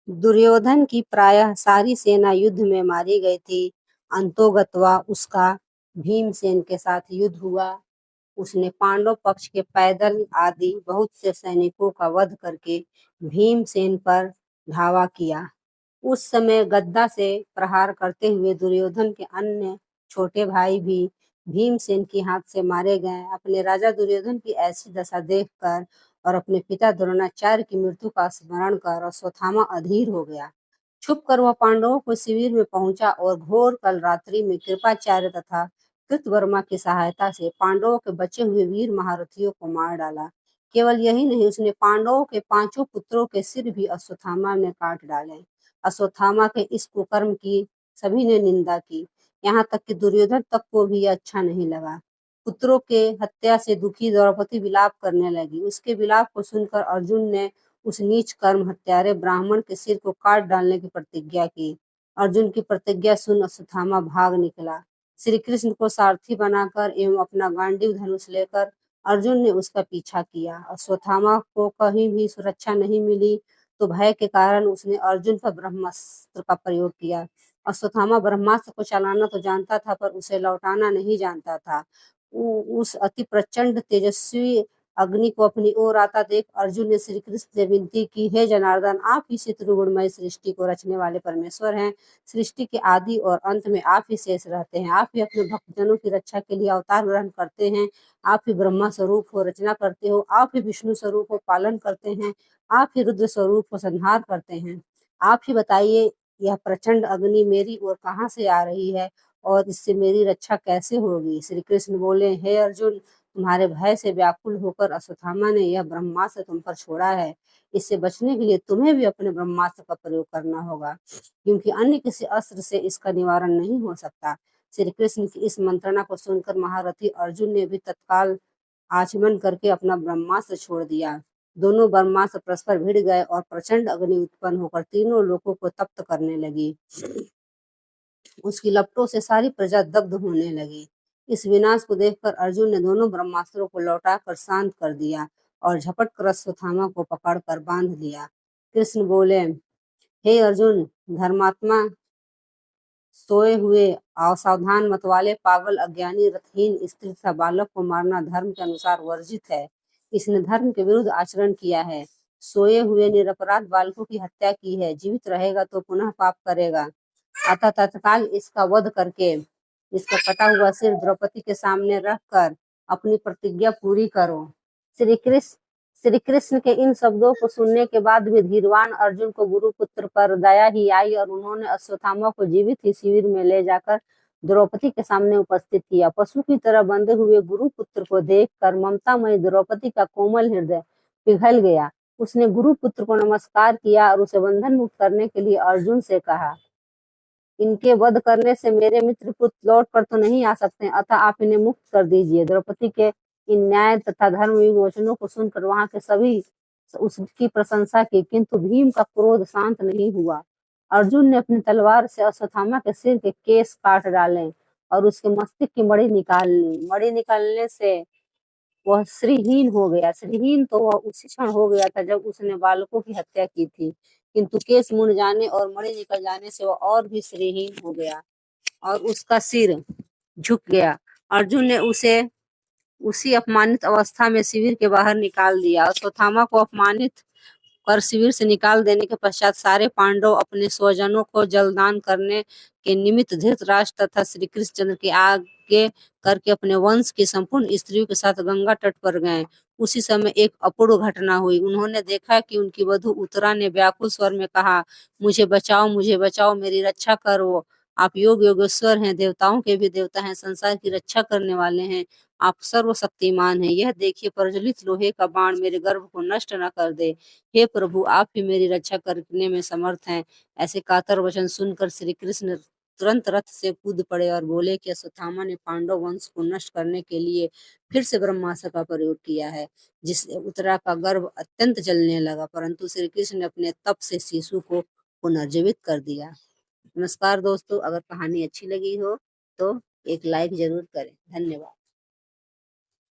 दुर्योधन की प्रायः सारी सेना युद्ध में मारी गई थी। अंतोगत्वा उसका भीमसेन के साथ युद्ध हुआ। उसने पांडव पक्ष के पैदल आदि बहुत से सैनिकों का वध करके भीमसेन पर धावा किया। उस समय गदा से प्रहार करते हुए दुर्योधन के अन्य छोटे भाई भी भीमसेन के हाथ से मारे गए। अपने राजा दुर्योधन की ऐसी दशा देखकर और अपने पिता द्रोणाचार्य की मृत्यु का स्मरण कर अश्वत्थामा अधीर हो गया। छुपकर वह पांडवों को शिविर में पहुंचा और घोर कल रात्रि में कृपाचार्य तथा कृतवर्मा की सहायता से पांडवों के बचे हुए वीर महारथियों को मार डाला। केवल यही नहीं, उसने पांडवों के 5 पुत्रों के सिर भी अश्वत्थामा ने काट डाले। अश्वत्थामा के इस कुकर्म की सभी ने निंदा की, यहाँ तक कि दुर्योधन तक को भी यह अच्छा नहीं लगा। पुत्रों के हत्या से दुखी द्रौपदी विलाप करने लगी। उसके विलाप को सुनकर अर्जुन ने उस नीच कर्म हत्यारे ब्राह्मण के सिर को काट डालने की प्रतिज्ञा की। अर्जुन की प्रतिज्ञा सुन अश्वत्थामा भाग निकला। श्री कृष्ण को सारथी बनाकर एवं अपना गांडीव धनुष लेकर अर्जुन ने उसका पीछा किया। अश्वत्थामा को कहीं भी सुरक्षा नहीं मिली तो भय के कारण उसने अर्जुन पर ब्रह्मास्त्र का प्रयोग किया। अश्वत्थामा ब्रह्मास्त्र को चलाना तो जानता था पर उसे लौटाना नहीं जानता था। उस अति प्रचंड तेजस्वी अग्नि को अपनी ओर आता देख अर्जुन ने श्री कृष्ण से विनती की, हे जनार्दन, आप ही त्रिगुणमय सृष्टि को रचने वाले परमेश्वर हैं। सृष्टि के आदि और अंत में आप ही शेष रहते हैं। आप ही अपने भक्तजनों की रक्षा के लिए अवतार ग्रहण करते हैं। आप ही ब्रह्मा स्वरूप हो, रचना करते हो। आप ही विष्णु स्वरूप हो, पालन करते हैं। आप ही रुद्र स्वरूप हो, संहार करते हैं। आप ही बताइए, यह प्रचंड अग्नि मेरी ओर कहाँ से आ रही है और इससे मेरी रक्षा कैसे होगी? श्री कृष्ण बोले, हे अर्जुन, तुम्हारे भय से व्याकुल होकर अश्वत्थामा ने यह ब्रह्मास्त्र तुम पर छोड़ा है। इससे बचने के लिए तुम्हें भी अपने ब्रह्मास्त्र का प्रयोग करना होगा, क्योंकि अन्य किसी अस्त्र से इसका निवारण नहीं हो सकता। श्री कृष्ण की इस मंत्रणा को सुनकर महारथी अर्जुन ने भी तत्काल आचमन करके अपना ब्रह्मास्त्र छोड़ दिया। दोनों ब्रह्मास्त्र परस्पर भिड़ गए और प्रचंड अग्नि उत्पन्न होकर तीनों लोगों को तप्त करने लगी। उसकी लपटों से सारी प्रजा दग्ध होने लगी। इस विनाश को देखकर अर्जुन ने दोनों ब्रह्मास्त्रों को लौटाकर शांत कर दिया और झपट कर अश्वत्थामा को पकड़कर बांध लिया। कृष्ण बोले, हे अर्जुन, धर्मात्मा, सोए हुए असावधान मतवाले, पागल, अज्ञानी, रथहीन स्त्री तथा बालक को मारना धर्म के अनुसार वर्जित है। इसने धर्म के विरुद्ध आचरण किया है। सोए हुए निरपराध बालकों की हत्या की है। जीवित रहेगा तो पुनः पाप करेगा। अतः तत्काल इसका वध करके इसका कटा हुआ सिर द्रौपदी के सामने रखकर अपनी प्रतिज्ञा पूरी करो। श्री कृष्ण के इन शब्दों को सुनने के बाद भी धीरवान अर्जुन को गुरुपुत्र पर दया ही आई और उन्होंने अश्वत्थामा को जीवित ही शिविर में ले जाकर द्रौपदी के सामने उपस्थित किया। पशु की तरह बंधे हुए गुरुपुत्र को देखकर ममतामयी द्रौपदी का कोमल हृदय पिघल गया। उसने गुरुपुत्र को नमस्कार किया और उसे बंधन मुक्त करने के लिए अर्जुन से कहा, इनके वध करने से मेरे मित्र पुत्र लौट कर तो नहीं आ सकते, अतः आप इन्हें मुक्त कर दीजिए। द्रौपदी के इन न्याय तथा धर्मयुक्त वचनों को सुनकर वहां के सभी उसकी प्रशंसा की, किंतु भीम का क्रोध शांत नहीं हुआ। अर्जुन ने अपनी तलवार से अश्वत्थामा के सिर के केस काट डाले और उसके मस्तिष्क की मणि निकाल ली। मणि निकालने से वह श्रीहीन हो गया। श्रीहीन तो वह उसी क्षण हो गया था जब उसने बालकों की हत्या की थी, किंतु केस मुड़ जाने और मणि निकल जाने से वह और भी श्रीहीन हो गया और उसका सिर झुक गया। अर्जुन ने उसे उसी अपमानित अवस्था में शिविर के बाहर निकाल दिया। अश्वत्थामा को अपमानित कर शिविर से निकाल देने के पश्चात सारे पांडव अपने स्वजनों को जलदान करने के निमित्त धृतराष्ट्र तथा श्री कृष्णचंद्र के आगे करके अपने वंश की संपूर्ण स्त्रियों के साथ गंगा तट पर गए। उसी समय एक अपूर्व घटना हुई। उन्होंने देखा कि उनकी वधू उत्तरा ने व्याकुल स्वर में कहा, मुझे बचाओ, मेरी रक्षा करो। आप योगेश्वर हैं, देवताओं के भी देवता हैं, संसार की रक्षा करने वाले हैं। आप सर्वशक्तिमान हैं। यह देखिए, प्रज्वलित लोहे का बाण मेरे गर्भ को नष्ट न कर दे। हे प्रभु, आप ही मेरी रक्षा करने में समर्थ हैं। ऐसे कातर वचन सुनकर श्री कृष्ण तुरंत रथ से कूद पड़े और बोले कि अश्वत्थामा ने पांडव वंश को नष्ट करने के लिए फिर से ब्रह्मास्त्र का प्रयोग किया है, जिससे उत्तरा का गर्भ अत्यंत जलने लगा, परंतु श्री कृष्ण ने अपने तप से शिशु को पुनर्जीवित कर दिया। नमस्कार दोस्तों, अगर कहानी अच्छी लगी हो तो एक लाइक जरूर करें। धन्यवाद।